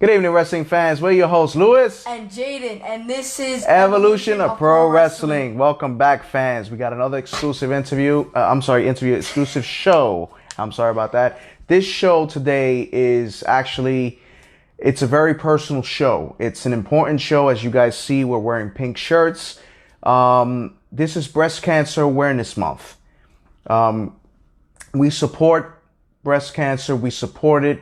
Good evening, wrestling fans. We're your hosts, Lewis and Jaden, and this is Evolution of Pro Wrestling. Welcome back, fans. We got another exclusive interview. Exclusive show. I'm sorry about that. This show today is actually, it's a very personal show. It's an important show. As you guys see, we're wearing pink shirts. This is Breast Cancer Awareness Month. We support breast cancer. We support it.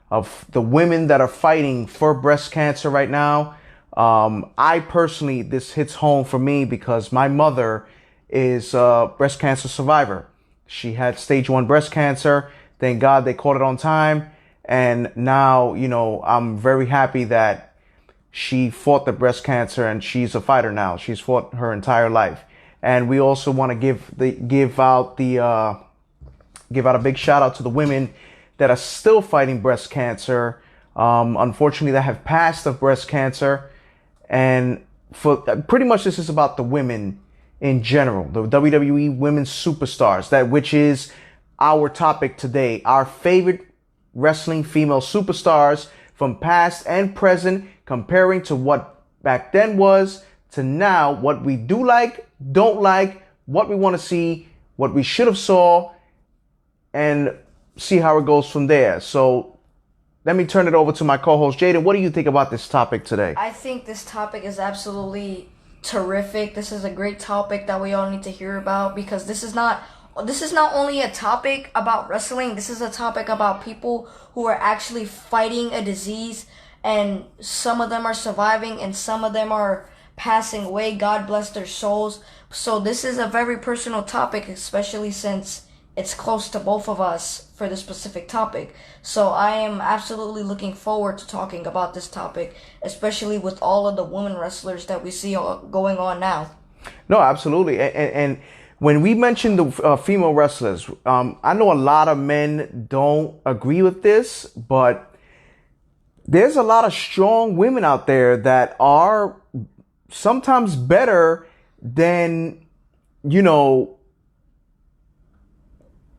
Of the women that are fighting for breast cancer right now. I personally, this hits home for me because my mother is a breast cancer survivor. She had stage 1 breast cancer. Thank God they caught it on time. And now, I'm very happy that she fought the breast cancer and she's a fighter now. She's fought her entire life. And we also want to give out a big shout out to the women that are still fighting breast cancer, unfortunately that have passed of breast cancer. And for pretty much this is about the women in general, the WWE women's superstars, which is our topic today, our favorite wrestling female superstars from past and present, comparing to what back then was to now, what we do like, don't like, what we want to see, what we should have saw, and see how it goes from there. So let me turn it over to my co-host Jaden. What do you think about this topic today? I think this topic is absolutely terrific. This is a great topic that we all need to hear about because this is not only a topic about wrestling. This is a topic about people who are actually fighting a disease, and some of them are surviving and some of them are passing away. God bless their souls. So this is a very personal topic, especially since it's close to both of us for this specific topic. So I am absolutely looking forward to talking about this topic, especially with all of the women wrestlers that we see going on now. No, absolutely. And when we mention the female wrestlers, I know a lot of men don't agree with this, but there's a lot of strong women out there that are sometimes better than,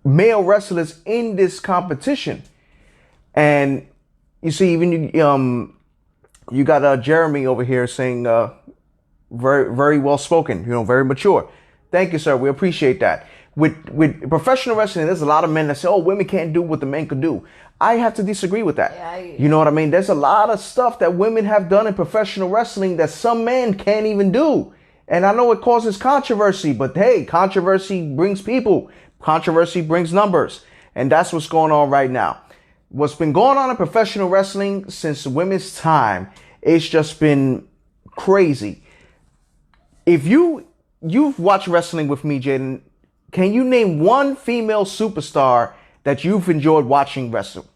male wrestlers in this competition. And you see, even you got Jeremy over here saying very, very well spoken, very mature. Thank you, sir. We appreciate that. With professional wrestling, there's a lot of men that say, oh, women can't do what the men could do. I have to disagree with that. Yeah, you know what I mean? There's a lot of stuff that women have done in professional wrestling that some men can't even do. And I know it causes controversy, but hey, controversy brings people. Controversy brings numbers. And that's what's going on right now. What's been going on in professional wrestling since women's time, it's just been crazy. If you've watched wrestling with me, Jaden, can you name one female superstar that you've enjoyed watching wrestle?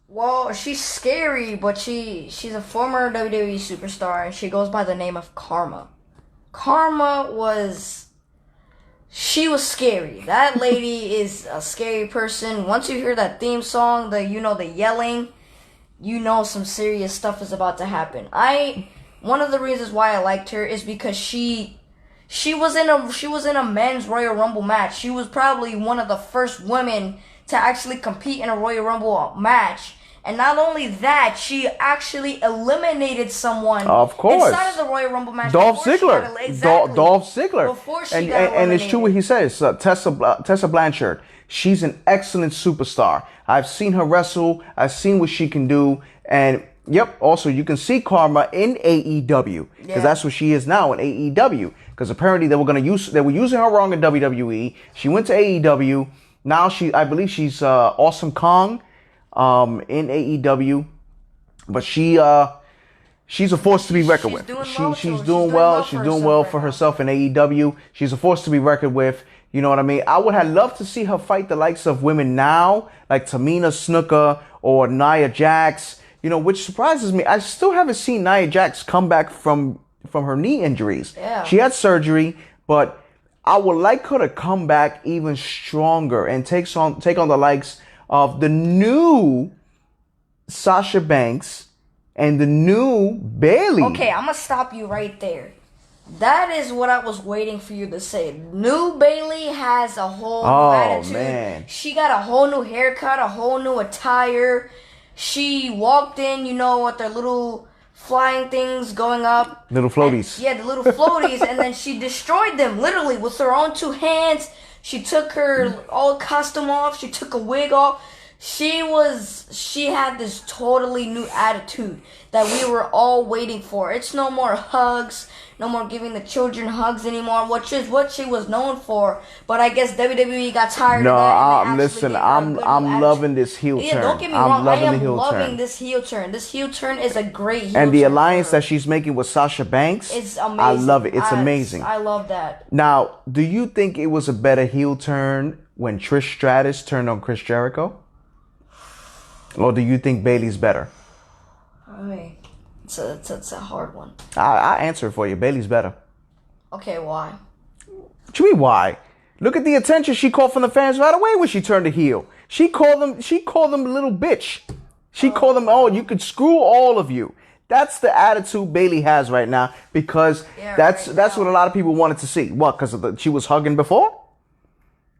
Well, she's scary, but she's a former WWE superstar, and she goes by the name of Karma. Karma was scary. That lady is a scary person. Once you hear that theme song, the yelling, some serious stuff is about to happen. One of the reasons why I liked her is because she was in a men's Royal Rumble match. She was probably one of the first women to actually compete in a Royal Rumble match. And not only that, she actually eliminated someone of course inside of the Royal Rumble match. Dolph Ziggler. Exactly. Dolph Ziggler. Before she got eliminated. And it's true what he says. Tessa Blanchard. She's an excellent superstar. I've seen her wrestle. I've seen what she can do. And yep, also you can see Karma in AEW because that's what she is now in AEW. Because apparently they were using her wrong in WWE. She went to AEW. Now I believe she's Awesome Kong. In AEW, but she's a force to be reckoned with. She's doing well for herself in AEW. She's a force to be reckoned with. You know what I mean? I would have loved to see her fight the likes of women now, like Tamina Snuka or Nia Jax. Which surprises me. I still haven't seen Nia Jax come back from her knee injuries. Yeah. She had surgery, but I would like her to come back even stronger and take on the likes of the new Sasha Banks and the new Bayley. Okay, I'm going to stop you right there. That is what I was waiting for you to say. New Bayley has a whole new attitude. Man. She got a whole new haircut, a whole new attire. she walked in, with their little flying things going up. Little floaties. Yeah, the little floaties, and then she destroyed them literally with her own two hands. She took her old costume off. She took a wig off. She had this totally new attitude that we were all waiting for. It's no more hugs, no more giving the children hugs anymore, which is what she was known for. But I guess WWE got tired of that. No, listen, I'm loving this heel turn. Yeah, don't get me wrong. I am loving this heel turn. This heel turn is a great heel turn. And the alliance that she's making with Sasha Banks, it's amazing. I love it. It's amazing. I love that. Now, do you think it was a better heel turn when Trish Stratus turned on Chris Jericho? Or do you think Bayley's better? It's a hard one. I answer it for you. Bayley's better. Okay, why? What you mean why? Look at the attention she called from the fans right away when she turned a heel. She called them a little bitch. She called them, you could screw all of you. That's the attitude Bayley has right now because that's what a lot of people wanted to see. What? Because she was hugging before?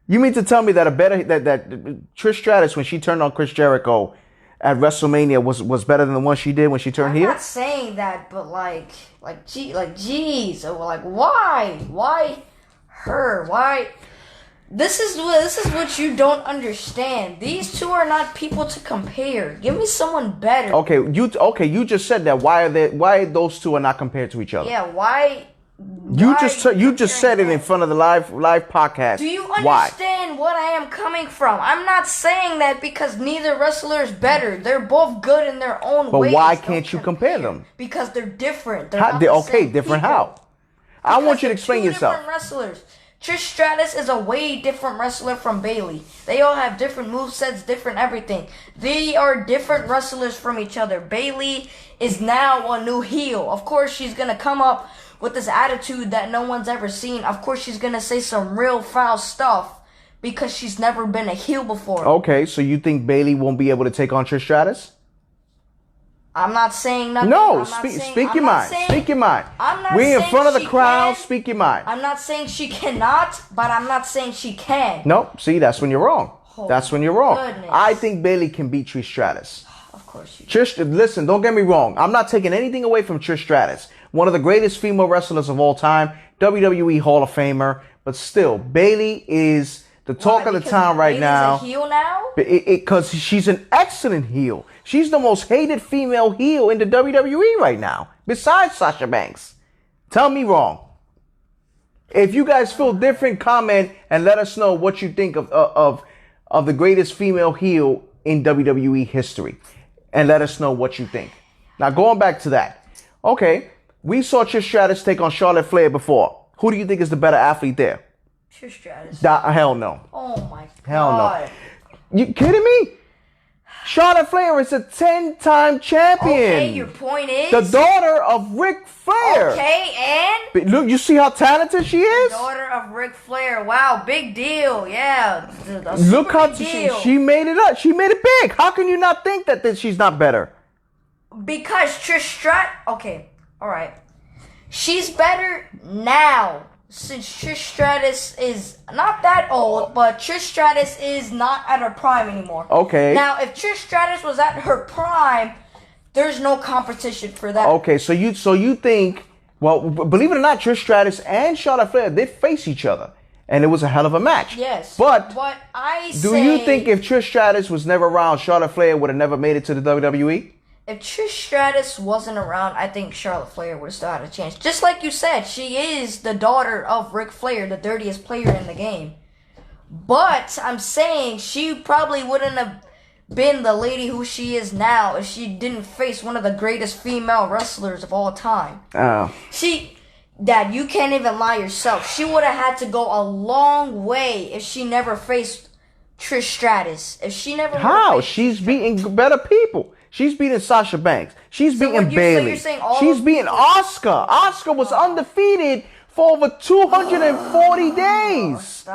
You mean to tell me that that Trish Stratus when she turned on Chris Jericho at WrestleMania was better than the one she did when she turned heel? I'm not saying that, but geez, why her? Why? This is what you don't understand. These two are not people to compare. Give me someone better. Okay, you just said that. Why those two are not compared to each other? Yeah, why? You just said it in front of the live podcast. Do you understand what I am coming from? I'm not saying that because neither wrestler is better. They're both good in their own ways. But why can't you compare them? Because they're different. Different how? I want you to explain yourself. Different wrestlers. Trish Stratus is a way different wrestler from Bayley. They all have different movesets, different everything. They are different wrestlers from each other. Bayley is now a new heel. Of course, she's gonna come up with this attitude that no one's ever seen. Of course, she's gonna say some real foul stuff because she's never been a heel before. Okay, so you think Bayley won't be able to take on Trish Stratus? I'm not saying nothing. No, speak your mind. Speak your mind. We're in front of the crowd. Speak your mind. I'm not saying she cannot, but I'm not saying she can. Nope. See, that's when you're wrong. That's when you're wrong. Goodness. I think Bayley can beat Trish Stratus. Of course you Trish, listen, don't get me wrong. I'm not taking anything away from Trish Stratus. One of the greatest female wrestlers of all time. WWE Hall of Famer. But still, Bayley is the talk of the town right now. Bayley's a heel now? Because she's an excellent heel. She's the most hated female heel in the WWE right now, besides Sasha Banks. Tell me wrong. If you guys feel different, comment and let us know what you think of the greatest female heel in WWE history. And let us know what you think. Now, going back to that. Okay, we saw Trish Stratus take on Charlotte Flair before. Who do you think is the better athlete there? Trish Stratus. Hell no. Oh my God. Hell no. You kidding me? Charlotte Flair is a 10-time champion. Okay, your point is? The daughter of Ric Flair. Okay, and? Look, you see how talented she is? The daughter of Ric Flair. Wow, big deal. Yeah. Look how she made it up. She made it big. How can you not think that she's not better? Because Trish Stratus... Okay, alright. She's better now. Since Trish Stratus is not that old, but Trish Stratus is not at her prime anymore. Okay. Now, if Trish Stratus was at her prime, there's no competition for that. Okay, so you think, well, believe it or not, Trish Stratus and Charlotte Flair, they face each other. And it was a hell of a match. Yes. But do you think if Trish Stratus was never around, Charlotte Flair would have never made it to the WWE? If Trish Stratus wasn't around, I think Charlotte Flair would have still had a chance. Just like you said, she is the daughter of Ric Flair, the dirtiest player in the game. But I'm saying she probably wouldn't have been the lady who she is now if she didn't face one of the greatest female wrestlers of all time. Oh. Dad, you can't even lie yourself. She would have had to go a long way if she never faced Trish Stratus. If she never... How? She's beating better people. She's beating Sasha Banks. She's beating Bayley. So she's beating Asuka. Asuka was undefeated for over 240 days.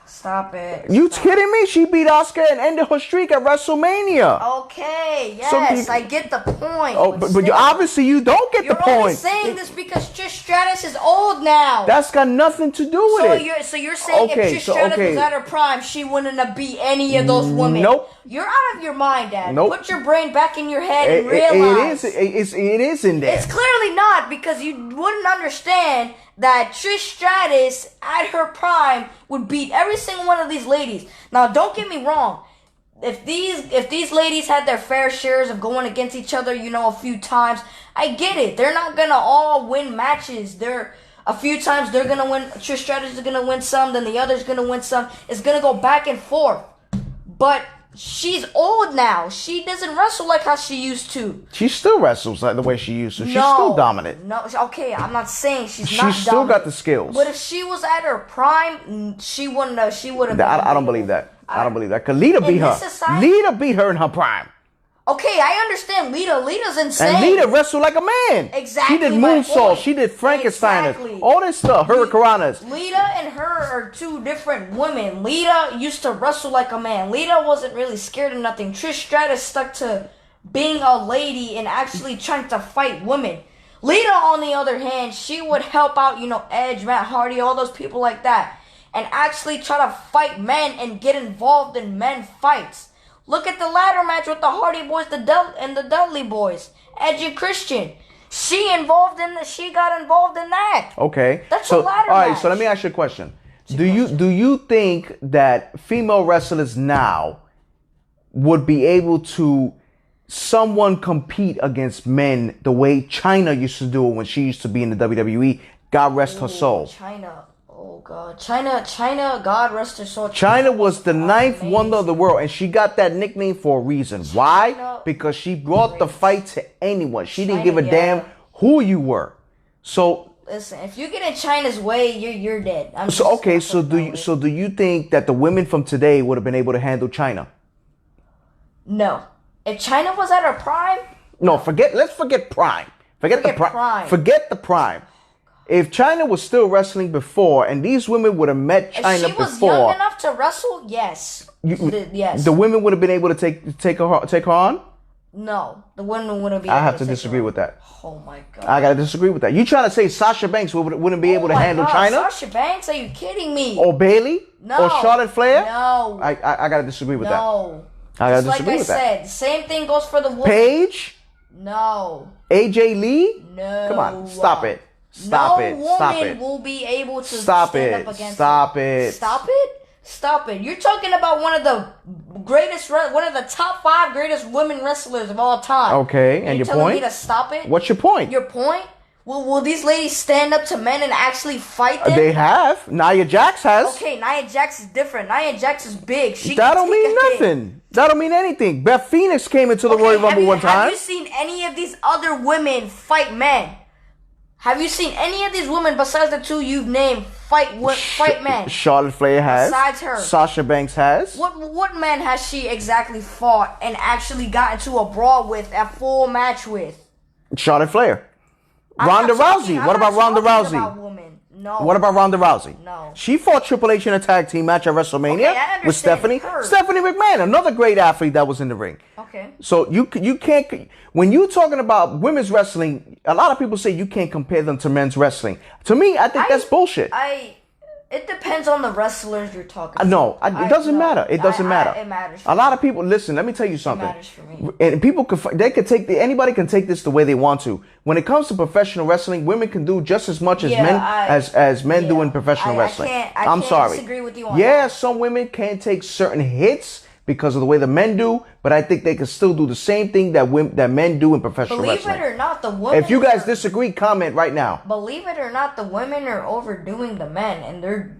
Stop it. You kidding me? She beat Asuka and ended her streak at WrestleMania. Okay, yes, I get the point. Oh, but obviously you don't get the You're only point. saying this because Trish Stratus is old now. That's got nothing to do with it. So you're saying if Trish Stratus was at her prime, she wouldn't have beat any of those women? Nope. You're out of your mind, Dad. Nope. Put your brain back in your head and realize. It is in there. It's clearly not, because you wouldn't understand that Trish Stratus at her prime would beat every single one of these ladies. Now, don't get me wrong. If these ladies had their fair shares of going against each other, a few times, I get it. They're not gonna all win matches. A few times they're gonna win. Trish Stratus is gonna win some, then the other's gonna win some. It's gonna go back and forth. But she's old now. She doesn't wrestle like how she used to. She still wrestles like the way she used to. She's still dominant. No, okay, I'm not saying she's not dominant. She's still got the skills. But if she was at her prime, she wouldn't have. She would have. I don't believe that. I don't believe that. Because Lita beat her. Lita beat her in her prime. Okay, I understand Lita. Lita's insane. And Lita wrestled like a man. Exactly. She did moonsaults. She did Frankensteiners. Exactly. All this stuff. Hurricanranas. Lita and her are two different women. Lita used to wrestle like a man. Lita wasn't really scared of nothing. Trish Stratus stuck to being a lady and actually trying to fight women. Lita, on the other hand, she would help out, Edge, Matt Hardy, all those people like that, and actually try to fight men and get involved in men fights. Look at the ladder match with the Hardy Boys and the Dudley Boys, Edge and Christian. She got involved in that. Okay. That's a ladder match. All right, so let me ask you a question. Do you think that female wrestlers now would be able to someone compete against men the way Chyna used to do it when she used to be in the WWE? God rest her soul. Chyna. Oh God, Chyna, God rest her soul. Chyna was the ninth wonder of the world, and she got that nickname for a reason. Why? Because she brought the fight to anyone. She didn't give a damn who you were. So listen, if you get in Chyna's way, you're dead. So do you think that the women from today would have been able to handle Chyna? No. If Chyna was at her prime, no. Let's forget prime. Forget the prime. Forget the prime. If Chyna was still wrestling before, and these women would have met Chyna before, if she was young enough to wrestle, yes, yes, the women would have been able to take her on. No, the women wouldn't be. I have to disagree with that. Oh my God, I gotta disagree with that. You trying to say Sasha Banks wouldn't be able to handle Chyna? Sasha Banks? Are you kidding me? Or Bayley? No. Or Charlotte Flair? No. I gotta disagree with that. No. I gotta disagree with that. Like I said, the same thing goes for the women. Paige? No. AJ Lee? No. Come on, stop it. Stop it. Stop it. No woman will be able to stop stand it. up against Stop it. it. Stop it. Stop it. You're talking about one of the top 5 greatest women wrestlers of all time. Okay, and your point? You're telling me to stop it? What's your point? Your point? Will these ladies stand up to men and actually fight them? They have. Nia Jax has. Okay, Nia Jax is different. Nia Jax is big. That don't mean nothing. That don't mean anything. Beth Phoenix came into the Royal Rumble one time. Have you seen any of these other women fight men? Have you seen any of these women besides the two you've named fight men? Charlotte Flair has. Besides her. Sasha Banks has. What man has she exactly fought and actually got into a brawl with, a full match with? Charlotte Flair. Ronda Rousey. What about Ronda Rousey? No. What about Ronda Rousey? No. She fought Triple H in a tag team match at WrestleMania with Stephanie McMahon, another great athlete that was in the ring. Okay. So you can't, when you're talking about women's wrestling, a lot of people say you can't compare them to men's wrestling. To me, I think that's bullshit. It depends on the wrestlers you're talking to. No, it doesn't matter. It doesn't matter. It matters. A lot of people, listen, let me tell you something. It matters for me. And people anybody can take this the way they want to. When it comes to professional wrestling, women can do just as much as men do in professional wrestling. I'm sorry. Disagree with you on that. Some women can take certain hits because of the way the men do, but I think they can still do the same thing that men do in professional wrestling. Believe it or not, the women. If you guys disagree, comment right now. Believe it or not, the women are overdoing the men, and they're.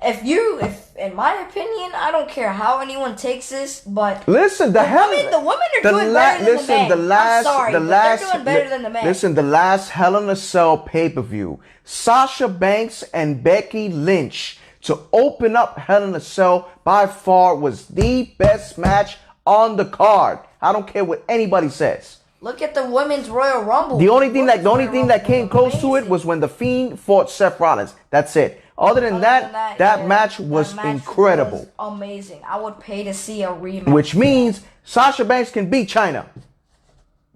If in my opinion, I don't care how anyone takes this, but listen, the women are doing better than the men. I'm sorry, they're doing better than the men. Listen, the last Hell in a Cell pay-per-view, Sasha Banks and Becky Lynch to open up Hell in a Cell by far was the best match on the card. I don't care what anybody says. Look at the women's Royal Rumble. The only thing Women's Royal that Rumble came was close to it amazing. was when The Fiend fought Seth Rollins. That's it. Other than that, yeah, match was that match incredible. was amazing. I would pay to see a rematch. Which means Sasha Banks can beat China.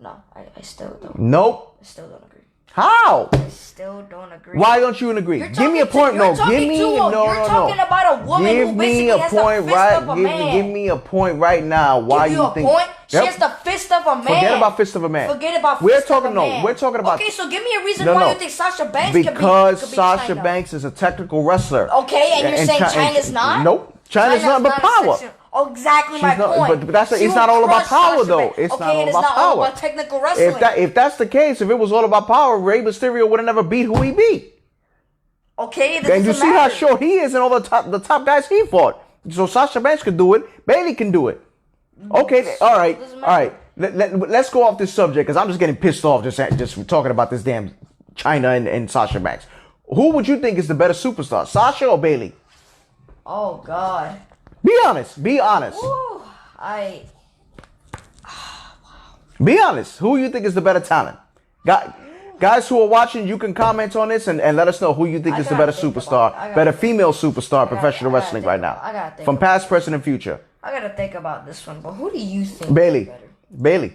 No, I still don't. Nope. I still don't agree. How? I still don't agree. Why don't you agree? You're Give me a talking point. to- No, you're give talking me to a- no, You're no, talking no. about a woman Give who me basically a has point the fist right. of a man. Give me a point right now. Why Give you you a think? point? Yep. She has the fist of a man. Forget about fist of a man. Forget about We're fist talking of a man. We're talking about. Okay, so give me a reason No, why no. you think Sasha Banks Because could beat Sasha China. Banks is a technical wrestler. Okay, and you're saying China's not? Nope. China's not but a power. section- Oh, exactly She's my not- point. but that's She it's will not all about crush power Sasha though. Banks. It's okay, not all and about it's not power. all about technical wrestling. If that's the case, if it was all about power, Rey Mysterio would have never beat who he beat. Okay, that And you doesn't see how matter. short he is and all the top guys he fought. So Sasha Banks could do it. Bailey can do it. Okay, all right, Doesn't all right. Let's go off this subject because I'm just getting pissed off just talking about this damn China and Sasha Banks. Who would you think is the better superstar, Sasha or Bailey? Oh God. Be honest. Be honest. Woo. Be honest. Who you think is the better talent? Guys who are watching, you can comment on this and let us know who you think is the better superstar, better female superstar in professional wrestling right now. I gotta think From about past, present, and future. I gotta think about this one, but who do you think Bailey. is better? Bailey.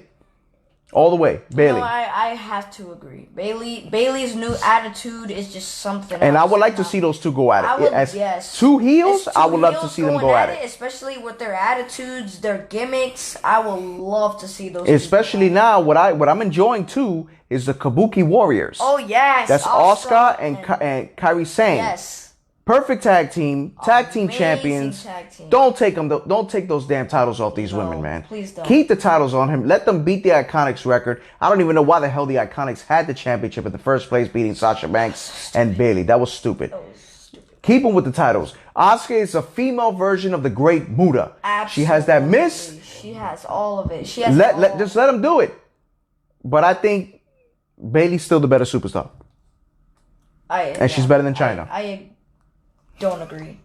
All the way. Bailey. No, I have to agree. Bailey's new attitude is just something. And I else would like to now. see those two go at it. I would, As yes. two heels, As two I would love to heels see them going go at it. especially with their attitudes, their gimmicks. I would love to see those. Especially now, what I'm enjoying too is the Kabuki Warriors. Oh yes, That's Asuka and Kairi Sane. yes. Perfect tag team Amazing champions. tag team. Don't take those damn titles off these women, man. please don't. Keep the titles on him. Let them beat the Iconics record. I don't even know why the hell the Iconics had the championship in the first place, beating Sasha Banks and Bailey. That was stupid. Keep them with the titles. Asuka is a female version of the Great Muta. She has that miss. Absolutely. She has all of it. She has Just let them do it. But I think Bailey's still the better superstar, and she's better than China. I don't agree.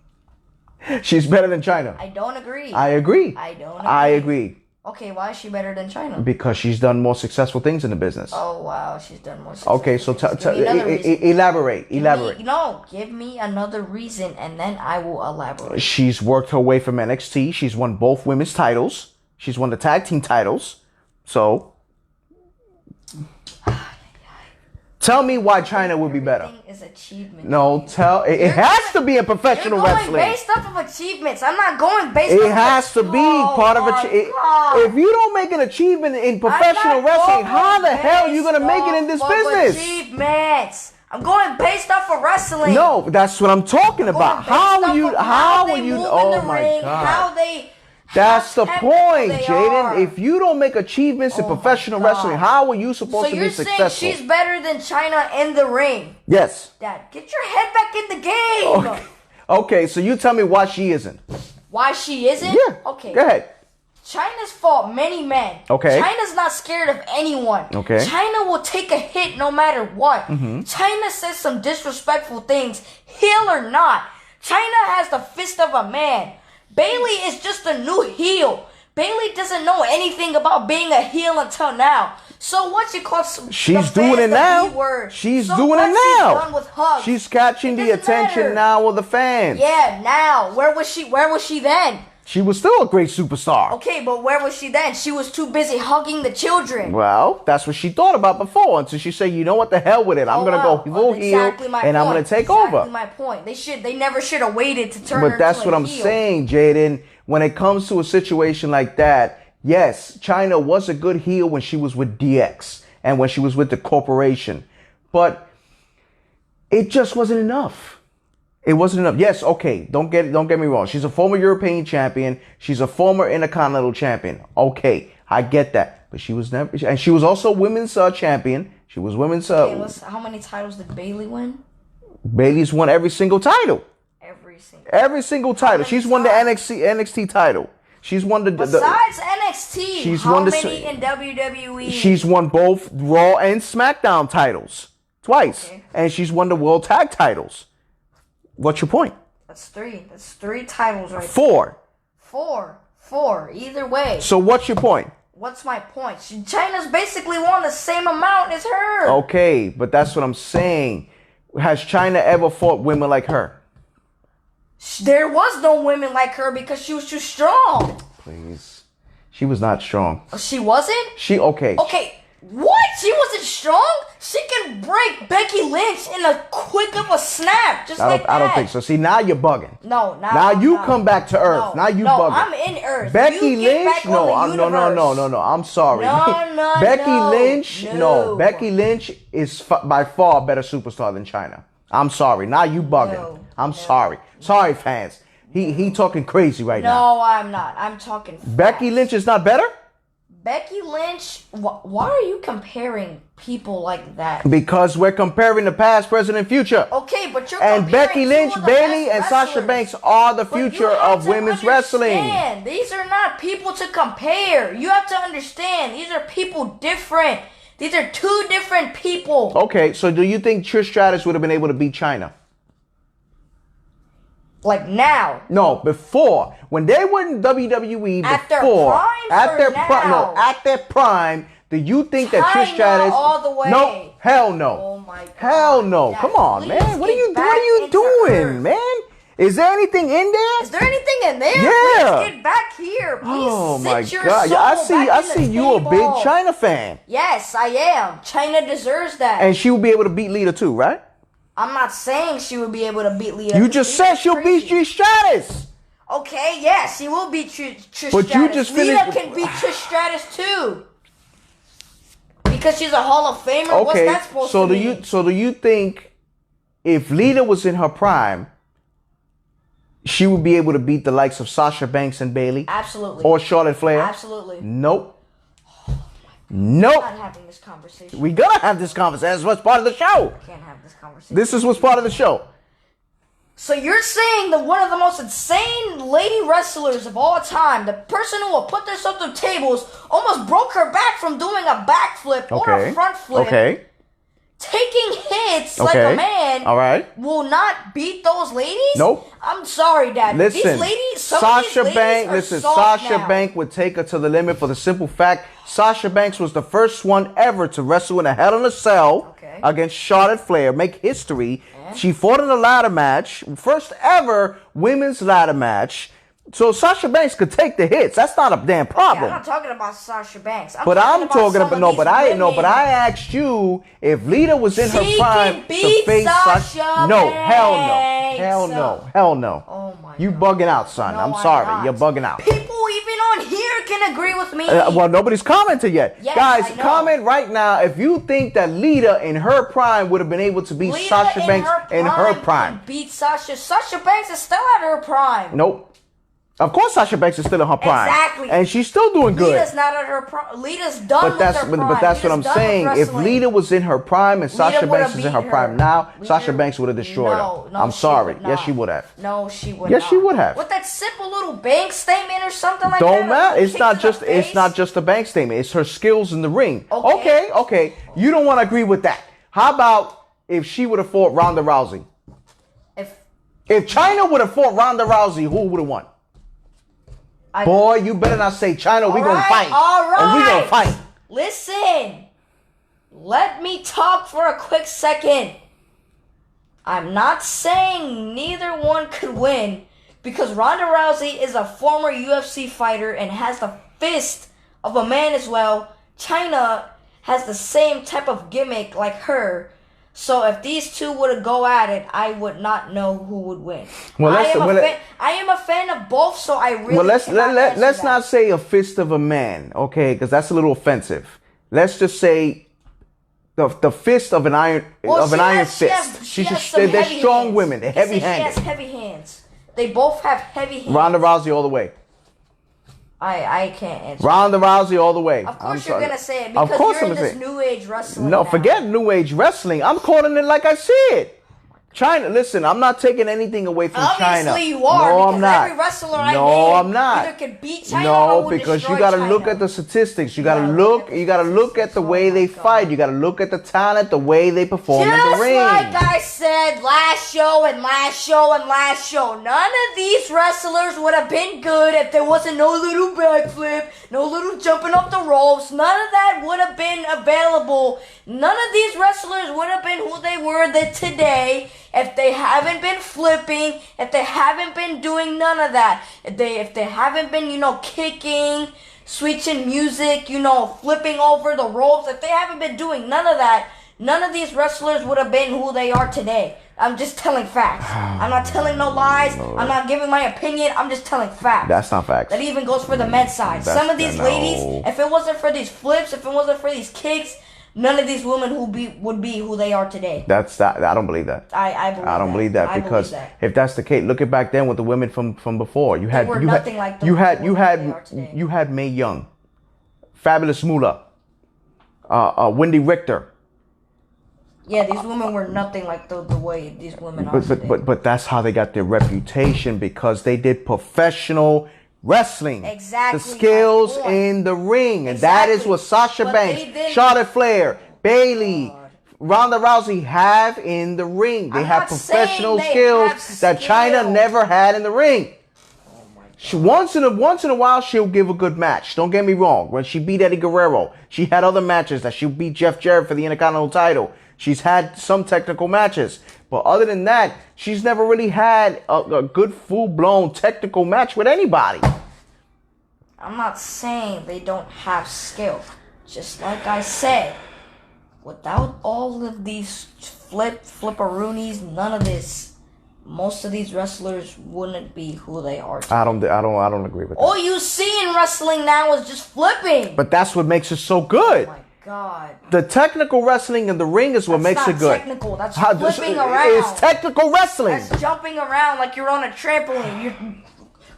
She's better than China. I don't agree. I agree. I don't I agree. agree. Okay, why is she better than China? Because she's done more successful things in the business. Oh wow, she's done more. successful Okay, so things. Give me another reason. elaborate. Give me another reason, and then I will elaborate. She's worked her way from NXT. She's won both women's titles. She's won the tag team titles. So, tell me why China would be better. Everything is achievement. No, it has to be in professional You're going wrestling. based off of achievements. I'm not going based. It off has to of be part of God. If you don't make an achievement in professional I'm not wrestling, going how the hell are you based gonna make it in this off of business? Achievements. I'm going based off of wrestling. No, that's what I'm talking about. How are you? How you? move Oh in the my ring, God. How they. That's the how technical point, they Jaden. are. If you don't make achievements in Oh my professional God. wrestling, how are you supposed So to you're be saying successful? she's better than China in the ring? Yes. Dad, get your head back in the game. Okay, so you tell me why she isn't. Why she isn't? Yeah. Okay. Go ahead. China's fought many men. Okay. China's not scared of anyone. Okay. China will take a hit no matter what. China says some disrespectful things, heel or not. China has the fist of a man. Bailey is just a new heel. Bailey doesn't know anything about being a heel until now. So what you call She's doing it now. She's doing it now. Done with hugs. She's catching It the doesn't attention matter. now of the fans. Yeah, now. Where was she then? She was still a great superstar. Okay, but where was she then? She was too busy hugging the children. Well, that's what she thought about before until she said, you know what, the hell with it. I'm going to go full heel and I'm going to take over. Exactly my point. They never should have waited to turn her But that's into what a I'm heel. saying, Jaden. When it comes to a situation like that, yes, China was a good heel when she was with DX and when she was with the corporation. But it just wasn't enough. It wasn't enough. Yes, okay, don't get me wrong. She's a former European champion. She's a former Intercontinental champion. Okay, I get that. But she was never, and she was also women's champion. She was women's. Okay, how many titles did Bailey win? Bailey's won every single title. Every single title. She's won the NXT title. She's won the. Besides NXT, she's how won the, many in WWE? She's won both Raw and SmackDown titles twice, Okay. and she's won the World Tag titles. What's your point? That's three. That's three titles right Four. there. Four. Either way. So what's your point? What's my point? China's basically won the same amount as her. Okay, but that's what I'm saying. Has China ever fought women like her? There was no women like her because she was too strong. Please. She was not strong. She wasn't? Okay. Okay, what? She wasn't strong? She can break Becky Lynch in a quick of a snap, just like that. I don't think so. See, now you're bugging. No, now you come back to Earth. No, now you no, bugging. I'm in Earth. Becky Lynch? No, no. I'm sorry. No, Becky no, Lynch? no. Becky Lynch is by far a better superstar than China. I'm sorry. Now you bugging. No, I'm sorry. Sorry, fans. He talking crazy right now. No, I'm not. I'm talking facts. Becky Lynch is not better? Becky Lynch, why are you comparing people like that? Because we're comparing the past, present, and future. Okay, but you're and comparing Becky Lynch, two of the Bailey, best and Sasha wrestlers. Banks are the But you future have of to women's wrestling. understand, these are not people to compare. You have to understand, these are people different. These are two different people. Okay, so do you think Trish Stratus would have been able to beat China? Like now. No, before. When they were in WWE At their before. primes At or their now? prime. No, at their prime. Do you think that Trish China Stratus all the way. No, hell no. Oh my God. Hell no. Yes, Come on, please man. What are get you back into doing, Earth. man? Is there anything in there? Is there anything in there? Yeah. Please get back here. Please Oh my sit your God. soul I back in see the you a big table. China fan. Yes, I am. China deserves that. And she will be able to beat Lita too, right? I'm not saying she would be able to beat Lita. You just said she'll beat Trish Stratus. Okay, yeah, she will beat Trish But Stratus. you just Lita finished- can beat Trish Stratus too. Because she's a Hall of Famer. What's Okay, that supposed so to do mean? you think if Lita was in her prime, she would be able to beat the likes of Sasha Banks and Bailey? Absolutely. Or Charlotte Flair? Absolutely. Nope. I'm Nope. not having this conversation. We gotta have this conversation. That's what's part of the show. I can't have this conversation. This is what's part of the show. So you're saying that one of the most insane lady wrestlers of all time, the person who will put herself through tables, almost broke her back from doing a backflip or a front flip, Okay. taking hits like Okay. a man, All right. will not beat those ladies? Nope. I'm sorry, Dad. Listen, these ladies, some of these Sasha ladies Banks. are Listen, soft Sasha now. Banks would take her to the limit for the simple fact Sasha Banks was the first one ever to wrestle in a Hell in a Cell Okay. against Charlotte Flair, make history. She fought in a ladder match, first ever women's ladder match. So Sasha Banks could take the hits. That's not a damn Yeah, I'm problem. not talking about Sasha Banks. But I'm talking some about of no. these But I women. asked you if Lita was in her She prime can beat to face Sasha No, hell no, Banks. hell no, hell no. Oh my You God. bugging out, son. No, I'm I'm sorry. not. You're bugging out. People even on here can agree with me. Well, nobody's commented yet. Yes, Guys, I know. comment right now if you think that Lita in her prime would have been able to beat Lita Sasha Banks in her can prime. beat Sasha. Sasha Banks is still at her prime. Nope. Of course, Sasha Banks is still in her prime. Exactly. And she's still doing good. Lita's not at her prime. Lita's done But with that's her prime. but that's what I'm Lita's done with saying. If wrestling. Lita was in her prime and Sasha would've Banks is in her beat prime her. now, Lita- Sasha Banks would have destroyed No, her. no, I'm she sorry. would Yes, not. she would have. No, she would Yes, not. she would have. With that simple little bank statement or something like that. Don't a matter. little It's kick not to the just face. a bank statement. It's her skills in the ring. Okay. Okay. You don't want to agree with that. How about if she would have fought Ronda Rousey? If China would have fought Ronda Rousey, who would have won? Boy, you better not say China. We gonna fight. All right. And we gonna fight. Listen. Let me talk for a quick second. I'm not saying neither one could win because Ronda Rousey is a former UFC fighter and has the fist of a man as well. China has the same type of gimmick like her. So if these two were to go at it, I would not know who would win. Well, I am a fan of both, so I really let's cannot answer let's that. not say a fist of a man, okay? Because that's a little offensive. Let's just say the fist of an iron fist. They're strong women. They're heavy-handed. She has heavy hands. They both have heavy hands. Ronda Rousey all the way. I can't answer. Ronda Rousey all the way. Of course I'm you're sorry. gonna say it Of because course you're I'm in gonna this say it. new age wrestling. No, now. forget new age wrestling. I'm calling it like I see it. China, listen, I'm not taking anything away from China. Obviously you are, No, because I'm not. every wrestler I No, name I'm not. either can beat China No, or would because you destroy got to China. look at the statistics. You got to gotta look. look at the You got to look at the statistics. way Oh they my God. fight. You got to look at the talent, the way they perform in the Just ring. like I said last show and last show and last show, none of these wrestlers would have been good if there wasn't no little backflip, no little jumping off the ropes. None of that would have been available. None of these wrestlers would have been who they were today if they haven't been flipping, if they haven't been doing none of that. If they haven't been, kicking, switching music, flipping over the ropes, if they haven't been doing none of that, none of these wrestlers would have been who they are today. I'm just telling facts. I'm not telling no lies. I'm not giving my opinion. I'm just telling facts. That's not facts. That even goes for the men's side. Some of these ladies, if it wasn't for these flips, if it wasn't for these kicks, none of these women would be who they are today. I don't believe that. I don't believe that because if that's the case, look at back then with the women from before. You had nothing like the you women they are had today. you had Mae Young, Fabulous Moolah, Wendy Richter. Yeah, these women were nothing like the way these women are today. But that's how they got their reputation, because they did professional wrestling. Exactly. The skills my point. in the ring. And Exactly. that is what Sasha But Banks, they didn't- Charlotte Flair, Bayley, Ronda Rousey have in the ring. They I'm have not professional saying they skills have that China skill. never had in the ring. Once in a while, she'll give a good match. Don't get me wrong. When she beat Eddie Guerrero, she had other matches that she beat Jeff Jarrett for the Intercontinental title. She's had some technical matches. But other than that, she's never really had a good full-blown technical match with anybody. I'm not saying they don't have skill. Just like I said, without all of these flipperoonies, none of this, most of these wrestlers wouldn't be who they are today. I don't agree with that. All you see in wrestling now is just flipping. But that's what makes it so good. Oh my God. The technical wrestling in the ring is what makes That's it good. technical. That's How- flipping around. It's technical wrestling. That's jumping around like you're on a trampoline. You're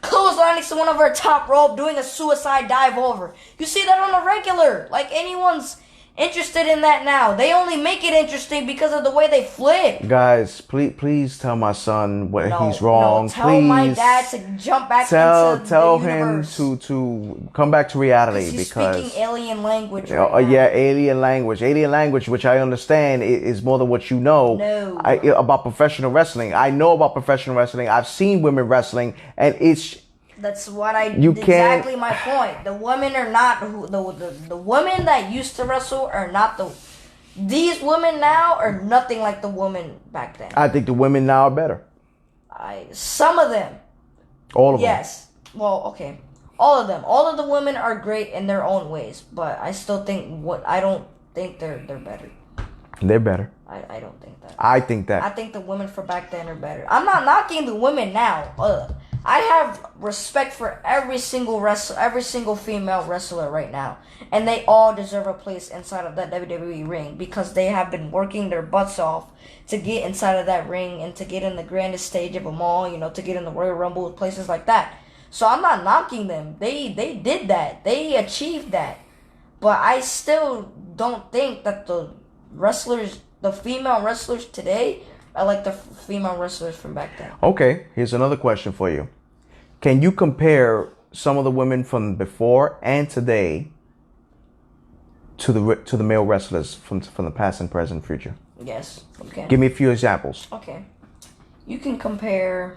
clotheslining someone over a top rope, doing a suicide dive over. You see that on a regular. Like anyone's interested in that now. They only make it interesting because of the way they flip. Guys, please tell my son what No, he's wrong. no, tell please my dad to jump back tell into the him universe. to come back to reality, He's because speaking alien language right now. yeah, alien language, which I understand is more than what you know. No. About professional wrestling. I know about professional wrestling. I've seen women wrestling, and it's That's what You can't- exactly my point. The women are not who the women that used to wrestle are not these women now are nothing like the women back then. I think the women now are better. Some of them, All of them. yes. Well, okay. All of them. All of the women are great in their own ways, but I still think I don't think they're better. They're better. I don't think that. I think that. I think the women for back then are better. I'm not knocking the women now. I have respect for every single female wrestler right now, and they all deserve a place inside of that WWE ring because they have been working their butts off to get inside of that ring and to get in the grandest stage of them all. To get in the Royal Rumble, places like that. So I'm not knocking them. They did that. They achieved that. But I still don't think that the female wrestlers today are like the female wrestlers from back then. Okay, here's another question for you. Can you compare some of the women from before and today to the male wrestlers from the past and present, future? Yes, you can. Give me a few examples. Okay. You can compare.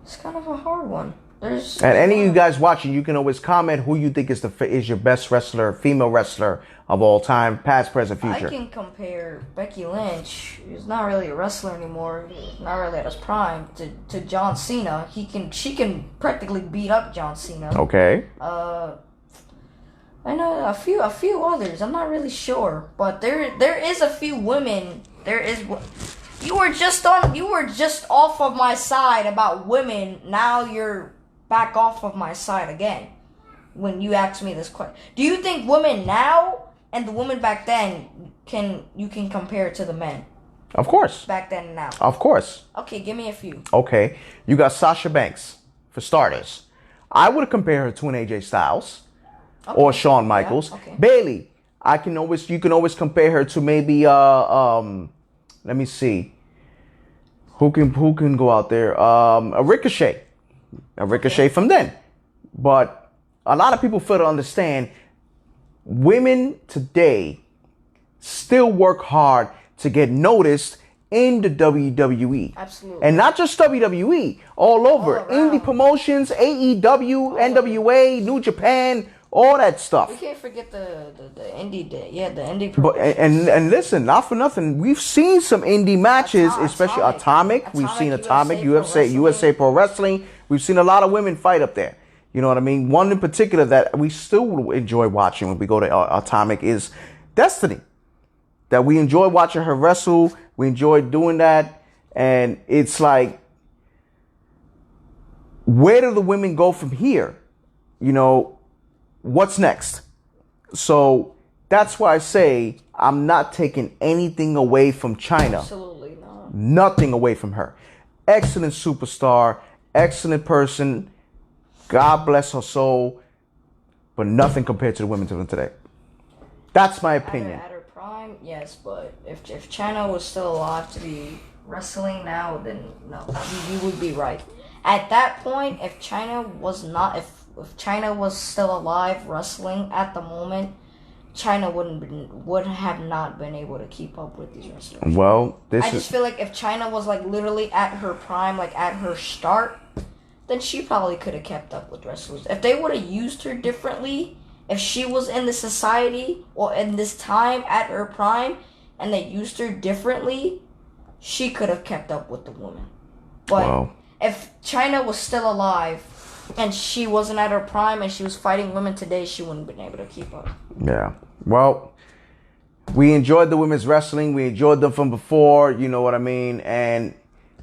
It's kind of a hard one. And any of you guys watching, you can always comment who you think is your best wrestler, female wrestler of all time, past, present, future. I can compare Becky Lynch, who's not really a wrestler anymore, not really at his prime, to John Cena. She can practically beat up John Cena. Okay. I know a few others. I'm not really sure, but there is a few women. You were just off of my side about women. Now you're back off of my side again. When you asked me this question, do you think women now and the women back then you can compare to the men? Of course. Back then and now. Of course. Okay, give me a few. Okay. You got Sasha Banks, for starters. I would compare her to an AJ Styles or Shawn Michaels. Yeah, okay. Bayley, you can always compare her to maybe Let me see. Who can go out there? A Ricochet from then. But a lot of people fail to understand women today still work hard to get noticed in the WWE. Absolutely. And not just WWE, all over. All around. Indie promotions, AEW, NWA, New Japan, all that stuff. We can't forget the indie day. Yeah, the indie But promotions. and listen, not for nothing, we've seen some indie matches, especially Atomic. We've seen Atomic, USA Pro Wrestling. We've seen a lot of women fight up there. You know what I mean? One in particular that we still enjoy watching when we go to Atomic is Destiny. That we enjoy watching her wrestle. We enjoy doing that. And it's like, where do the women go from here? You know, what's next? So that's why I say I'm not taking anything away from China. Absolutely not. Nothing away from her. Excellent superstar, excellent person. God bless her soul. But nothing compared to the women of today. That's my opinion. At her prime, yes, but if China was still alive to be wrestling now, then no, you would be right. At that point, if China was not, if China was still alive wrestling at the moment, China would have not been able to keep up with these wrestlers. Well, I just feel like if China was like literally at her prime, like at her start, then she probably could have kept up with wrestlers. If they would have used her differently, if she was in the society or in this time at her prime and they used her differently, she could have kept up with the women. But Wow. if China was still alive and she wasn't at her prime and she was fighting women today, she wouldn't have been able to keep up. Yeah. Well, we enjoyed the women's wrestling. We enjoyed them from before, you know what I mean? And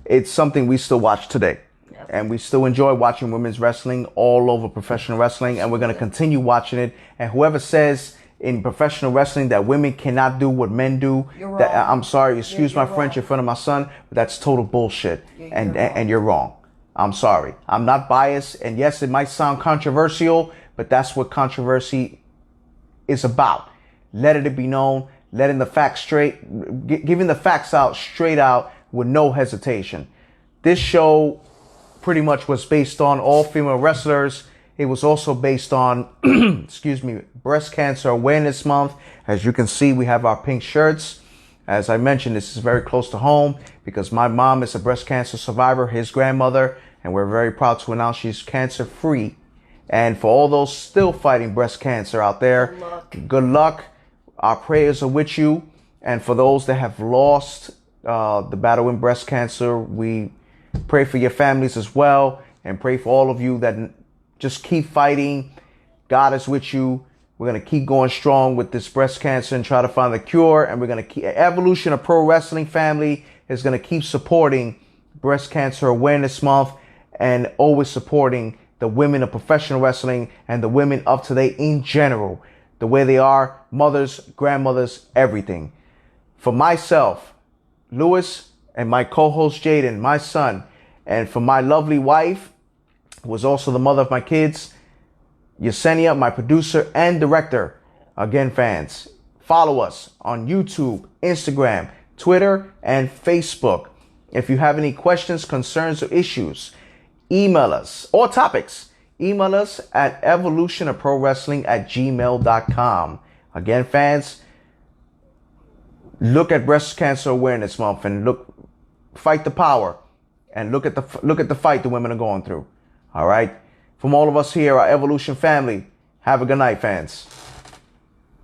it's something we still watch today. Yep. And we still enjoy watching women's wrestling all over professional wrestling. And we're going to continue watching it. And whoever says in professional wrestling that women cannot do what men do, You're that, wrong. I'm sorry, excuse You're my French in wrong. front of my son, but that's total bullshit. You're And you're wrong. I'm sorry. I'm not biased. And yes, it might sound controversial, but that's what controversy is about. Letting it be known, letting the facts giving the facts out straight out with no hesitation. This show pretty much was based on all female wrestlers. It was also based on, excuse me, Breast Cancer Awareness Month. As you can see, we have our pink shirts. As I mentioned, this is very close to home because my mom is a breast cancer survivor, his grandmother, and we're very proud to announce she's cancer free. And for all those still fighting breast cancer out there, good luck. Our prayers are with you. And for those that have lost the battle in breast cancer, we pray for your families as well. And pray for all of you that just keep fighting. God is with you. We're going to keep going strong with this breast cancer and try to find the cure. And we're going to keep Evolution of Pro Wrestling family is going to keep supporting Breast Cancer Awareness Month and always supporting the women of professional wrestling and the women of today in general. The way they are, mothers, grandmothers, everything. For myself, Lewis, and my co-host Jaden, my son, and for my lovely wife, who was also the mother of my kids, Yesenia, my producer and director. Again, fans, follow us on YouTube, Instagram, Twitter, and Facebook. If you have any questions, concerns, or issues, email us, or topics, email us at evolutionofprowrestling@gmail.com. Again, fans, look at Breast Cancer Awareness Month and fight the power, and look at the fight the women are going through. All right. From all of us here, our Evolution family, have a good night, fans.